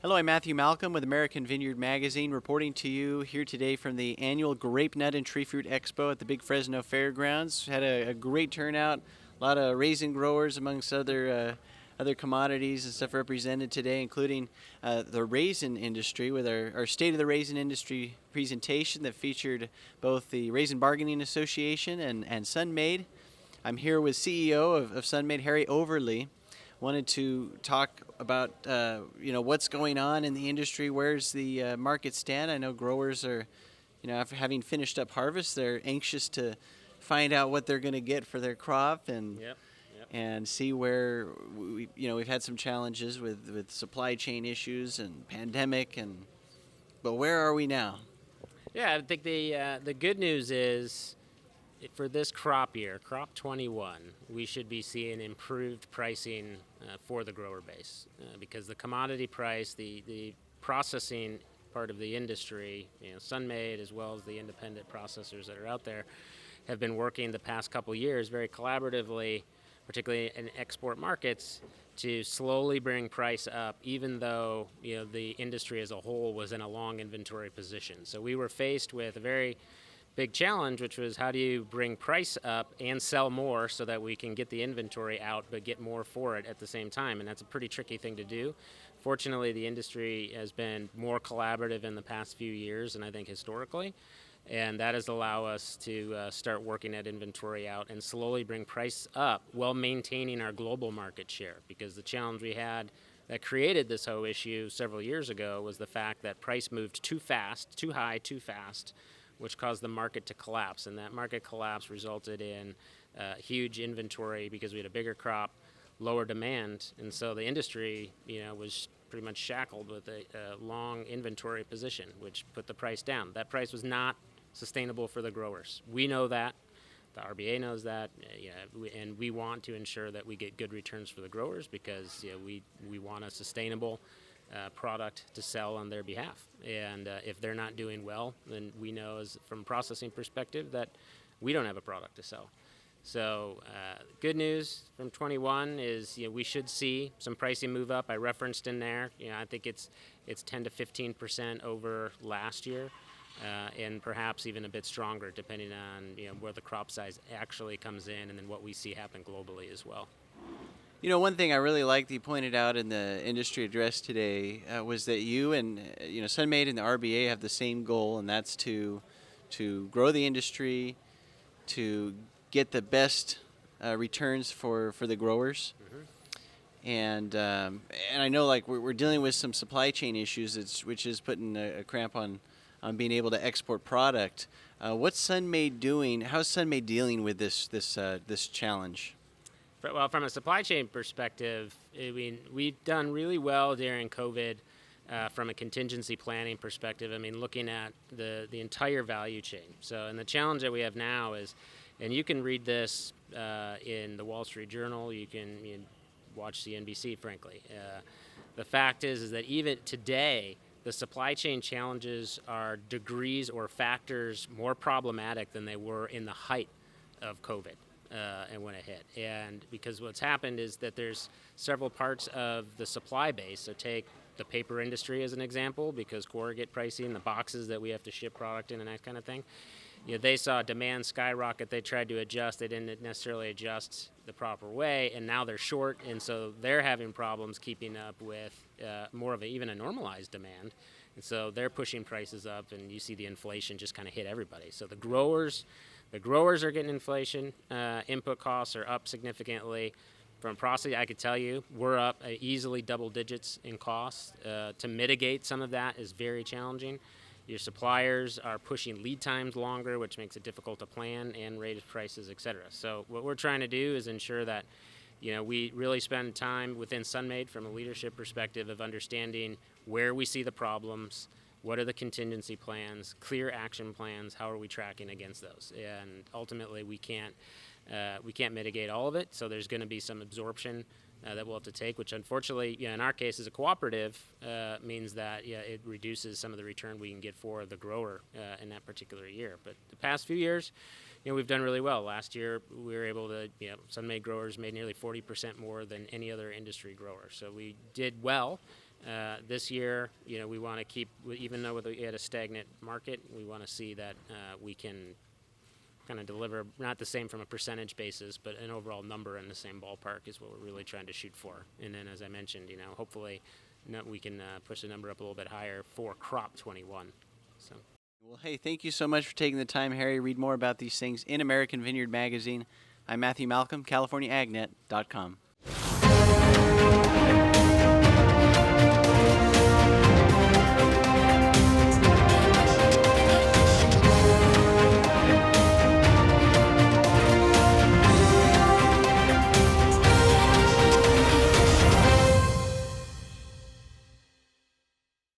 Hello, I'm Matthew Malcolm with American Vineyard Magazine, reporting to you here today from the annual Grape Nut and Tree Fruit Expo at the Big Fresno Fairgrounds. Had a great turnout, a lot of raisin growers amongst other commodities and stuff represented today, including the raisin industry with our State of the Raisin Industry presentation that featured both the Raisin Bargaining Association and Sun-Maid. I'm here with CEO of Sun-Maid, Harry Overly. Wanted to talk about what's going on in the industry. Where's the market stand? I know growers are, after having finished up harvest, they're anxious to find out what they're going to get for their crop and Yep. and see where we've had some challenges with supply chain issues and pandemic but where are we now? Yeah, I think the good news is for this crop year, crop 21, we should be seeing improved pricing for the grower base because the commodity price, the processing part of the industry, Sun-Maid as well as the independent processors that are out there, have been working the past couple years very collaboratively, particularly in export markets, to slowly bring price up, even though the industry as a whole was in a long inventory position. So we were faced with a very big challenge, which was how do you bring price up and sell more so that we can get the inventory out but get more for it at the same time, and that's a pretty tricky thing to do. Fortunately, the industry has been more collaborative in the past few years, and I think historically, and that has allowed us to start working that inventory out and slowly bring price up while maintaining our global market share, because the challenge we had that created this whole issue several years ago was the fact that price moved too fast, too high, too fast, which caused the market to collapse. And that market collapse resulted in huge inventory because we had a bigger crop, lower demand. And so the industry, was pretty much shackled with a long inventory position, which put the price down. That price was not sustainable for the growers. We know that. The RBA knows that. And we want to ensure that we get good returns for the growers because we want a sustainable product to sell on their behalf. And if they're not doing well, then we know from a processing perspective that we don't have a product to sell. So good news from 21 is we should see some pricing move up. I referenced in there, I think it's 10 to 15% over last year, and perhaps even a bit stronger depending on where the crop size actually comes in and then what we see happen globally as well. One thing I really liked that you pointed out in the industry address today was that you and Sun-Maid and the RBA have the same goal, and that's to grow the industry, to get the best returns for the growers. Mm-hmm. And I know we're dealing with some supply chain issues, which is putting a cramp on being able to export product. What's Sun-Maid doing? How's Sun-Maid dealing with this challenge? Well, from a supply chain perspective, we've done really well during COVID from a contingency planning perspective. Looking at the entire value chain. So, and the challenge that we have now is, and you can read this in the Wall Street Journal, you can watch CNBC, frankly. The fact is that even today, the supply chain challenges are degrees or factors more problematic than they were in the height of COVID. And when it hit. And because what's happened is that there's several parts of the supply base. So take the paper industry as an example, because corrugate pricing, the boxes that we have to ship product in and that kind of thing. They saw demand skyrocket. They tried to adjust. They didn't necessarily adjust the proper way, and now they're short, and so they're having problems keeping up with more of even a normalized demand. And so they're pushing prices up, and you see the inflation just kind of hit everybody. So the growers are getting inflation. Input costs are up significantly. From processing, I could tell you we're up easily double digits in costs. To mitigate some of that is very challenging. Your suppliers are pushing lead times longer, which makes it difficult to plan and raise prices, et cetera. So what we're trying to do is ensure that we really spend time within Sun-Maid from a leadership perspective of understanding where we see the problems, what are the contingency plans, clear action plans, how are we tracking against those? And ultimately, we can't mitigate all of it, so there's going to be some absorption that we'll have to take, which unfortunately, in our case as a cooperative, means that it reduces some of the return we can get for the grower in that particular year. But the past few years, we've done really well. Last year, we were able to, Sun-Maid growers made nearly 40% more than any other industry grower. So we did well This year, we want to keep, even though we had a stagnant market, we want to see that we can kind of deliver not the same from a percentage basis, but an overall number in the same ballpark is what we're really trying to shoot for. And then, as I mentioned, hopefully we can push the number up a little bit higher for crop 21. So. Well, hey, thank you so much for taking the time, Harry. Read more about these things in American Vineyard Magazine. I'm Matthew Malcolm, CaliforniaAgNet.com.